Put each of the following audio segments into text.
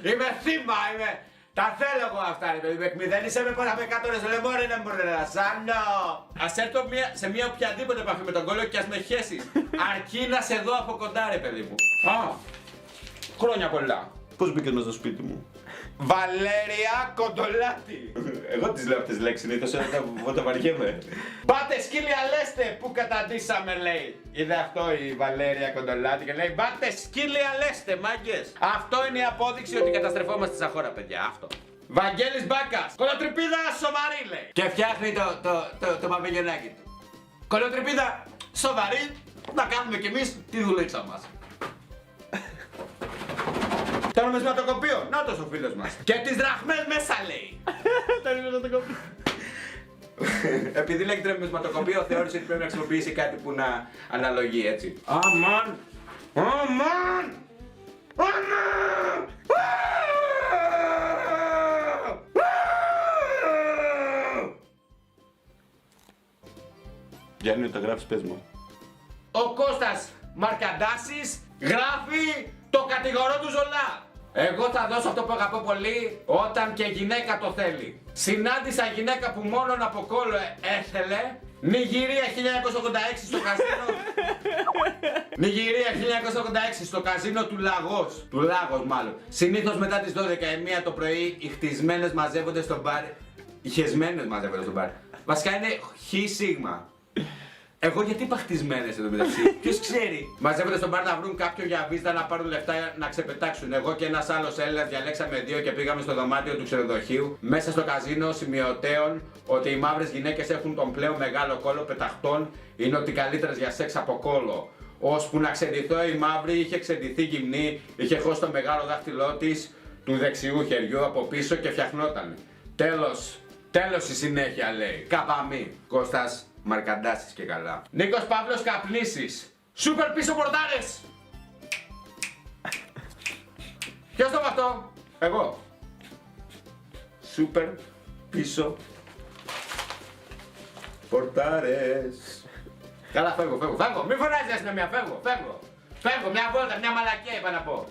Είμαι θύμα, είμαι. Τα θέλω εγώ αυτά, ρε παιδί. Με εκμηδένισε με πάρα με κάτω ρε λαιμό, ρε να μπορεί να σάνω. Ας έρθω σε μια οποιαδήποτε επαφή με τον κόλλο και ας με χέσεις. Αρκεί να σε δω από κοντά, ρε παιδί μου. Α, χρόνια πολλά. Πώς μπήκες μέσα στο σπίτι μου? Βαλέρια Κοντολάτη. Εγώ τις λέω αυτές τις λέξεις συνήθως όταν βαριέμαι. Πάτε σκύλια λέστε που καταντήσαμε, λέει. Είδε αυτό η Βαλέρια Κοντολάτη και λέει πάτε σκύλια λέστε, μάγκες. Αυτό είναι η απόδειξη ότι καταστρεφόμαστε σαν χώρα, παιδιά. Αυτό. Βαγγέλης Μπάκας. Κολοτρυπίδα σοβαρή, λέει. Και φτιάχνει το παπηγενάκι του. Κολοτρυπίδα σοβαρή, να κάνουμε κι εμείς τη δουλίτσα μας. Το νομισματοκοπείο, νότος ο φίλος μας. Και τις δραχμές μέσα, λέει. Το νομισματοκοπείο. Επειδή λέγεται νομισματοκοπείο, θεώρησε ότι πρέπει να χρησιμοποιήσει κάτι που να αναλογεί, έτσι. Αμάν! Αμάν! Αμάν! Γιάννη, το γράφεις, πες μου. Ο Κώστας Μαρκαντάσης γράφει το κατηγορό του Ζολά. Εγώ θα δώσω αυτό που αγαπώ πολύ όταν και γυναίκα το θέλει. Συνάντησα γυναίκα που μόνον από κόλλο έθελε. Νιγηρία 1986 στο καζίνο. Νιγηρία 1986 στο καζίνο του Λαγός. Του Λάγος μάλλον. Συνήθως μετά τις 12:01 το πρωί οι χτισμένες μαζεύονται στο μπαρ. Οι χεσμένες μαζεύονται στο μπαρ. Βασικά είναι χ σίγμα. Εγώ γιατί είπα χτισμένες εδώ μεταξύ, ποιος ξέρει. Μαζεύονται στον μπαρ να βρουν κάποιον για βίζα να πάρουν λεφτά να ξεπετάξουν. Εγώ και ένας άλλος Έλληνας διαλέξαμε δύο και πήγαμε στο δωμάτιο του ξενοδοχείου. Μέσα στο καζίνο σημειωτέων ότι οι μαύρες γυναίκες έχουν τον πλέον μεγάλο κόλλο πεταχτών, είναι ότι καλύτερες για σεξ από κόλλο. Ώσπου να ξεντηθώ η μαύρη είχε ξεντηθεί γυμνή, είχε χώσει το μεγάλο δάχτυλό της του δεξιού χεριού από πίσω και φτιαχνόταν. Τέλος η συνέχεια, λέει. Καπαμή. Κώστας Μαρκαντάσης και καλά. Νίκος Παύλος Καπλήσης. Σούπερ πίσω πορτάρες. Ποιος το είπε αυτό? Εγώ. Σούπερ πίσω πορτάρες. Καλά, φεύγω. Μην φωνάζεις αστυνομία, φεύγω. Φεύγω, μια βόλτα, μια μαλακία είπα να πω.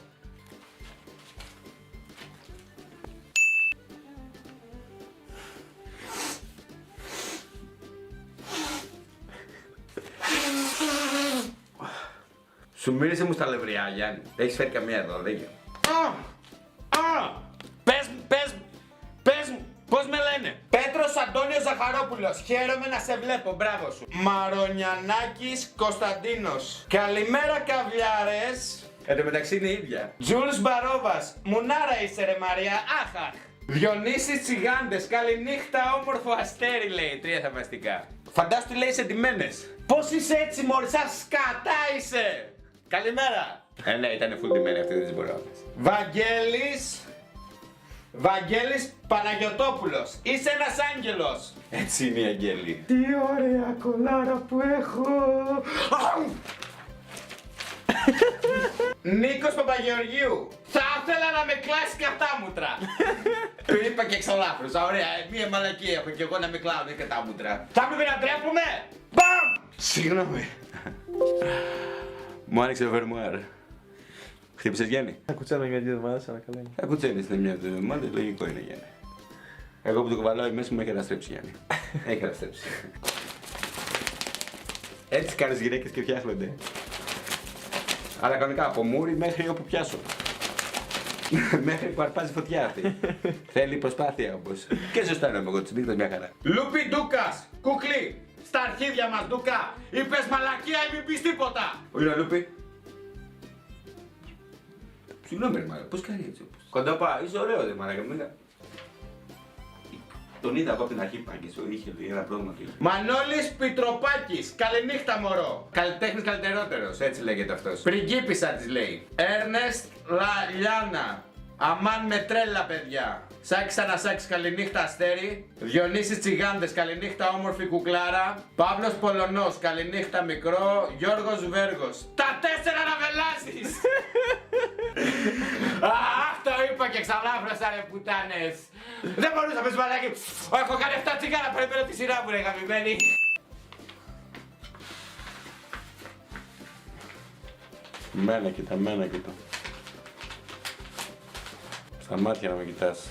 Σου μίλησε μου στα λευριά, Γιάννη. Έχεις φέρει καμία εδώ, δεν είναι. Πες μου, πώς με λένε. Πέτρος Αντώνιος Ζαχαρόπουλος, χαίρομαι να σε βλέπω, μπράβο σου. Μαρονιανάκης Κωνσταντίνος. Καλημέρα καβλιάρες. Εν τω μεταξύ είναι η ίδια. Τζούλς Μπαρόβας, μουνάρα είσαι ρε Μαρία, άχαχ. Διονύσης Τσιγάντες, καληνύχτα όμορφο αστέρι, λέει, 3 θαυμαστικά. Φαντάσου τι λέει σε ντυμένες. Πώς είσαι έτσι μωρή, σαν σκατά είσαι. Καλημέρα. Ναι, ήταν full ντυμένη αυτή, δεν μπορώ. Βαγγέλης Παναγιωτόπουλος, είσαι ένας άγγελος. Έτσι είναι η Αγγέλη. Τι ωραία κολάρα που έχω. Νίκος Παπαγεωργίου, θα ήθελα να με κλάσεις κατάμουτρα. Του είπα και εξαλάφρωσα, ωραία, μία μαλακία έχω και εγώ να με κλάω κατάμουτρα. Θα έπρεπε να ντρέπουμε. Μπαμ! Συγγνώμη. Μου άνοιξε το βερμουάρ. Χτύπησες, Γιάννη? Θα κουτσάνε μια εβδομάδα, αλλά καλά είναι. Θα κουτσένεις μια εβδομάδα, λογικό είναι, Γιάννη. Εγώ που το κουβαλάω μέσα μου έχει αναστρέψει, Γιάννη. Έχει αναστρέψει. Έτσι κάνεις γυναίκες και φτιάχνονται. Αλλά κανονικά από μούρι μέχρι όπου πιάσω. Μέχρι που αρπάζει φωτιά αυτή. Θέλει προσπάθεια όπως. Και ζεσταίνομαι εγώ, τσιμπίδας μια χαρά. Λούπι Ντούκας, κουκλί, στα αρχίδια μας Ντούκα. Είπες μαλακία ή μην πεις τίποτα. Είναι Λούπι. Συγγνώμη ρε μαλακά, πώς κάνει έτσι όπως. Κοντά πάω, είσαι ωραίο δε μαλακά. Τον είδα από την αρχή πάγκης, είχε ένα πρόβλημα του. Μανώλης Πιτροπάκης, καληνύχτα μωρό. Καλλιτέχνης καλύτερότερος, έτσι λέγεται αυτός. Πριγκίπισσα της λέει. Έρνεστ Λαλιάνα. Αμάν με τρέλα παιδιά. Σάκης Ανασάκης, καληνύχτα αστέρι. Διονύσης Τσιγάντες, καληνύχτα όμορφη κουκλάρα. Παύλος Πολωνός, καληνύχτα μικρό. Γιώργος Βέργος. Τα 4 να βελάσεις. Αχ, το είπα και ξαλάφρασα ρε πουτάνες. Δεν μπορούσα πες μαλάκι. Έχω κάνει 7 τσιγάρα, περιμένω τη σειρά μου ρε γαμημένη. Μένα κοίτα. Στα μάτια να με κοιτάς.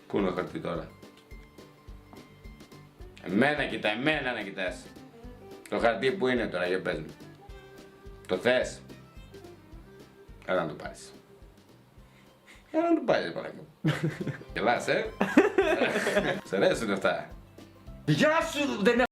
Πού είναι το χαρτί τώρα? Εμένα κοιτά, εμένα να κοιτάς. Το χαρτί που είναι τώρα, για πες μου. Το θες? Έλα να το πάρεις. Έλα να το πάρεις, παρακαλώ. Γελάς, Σ' αρέσουν αυτά. Γεια σου, δεν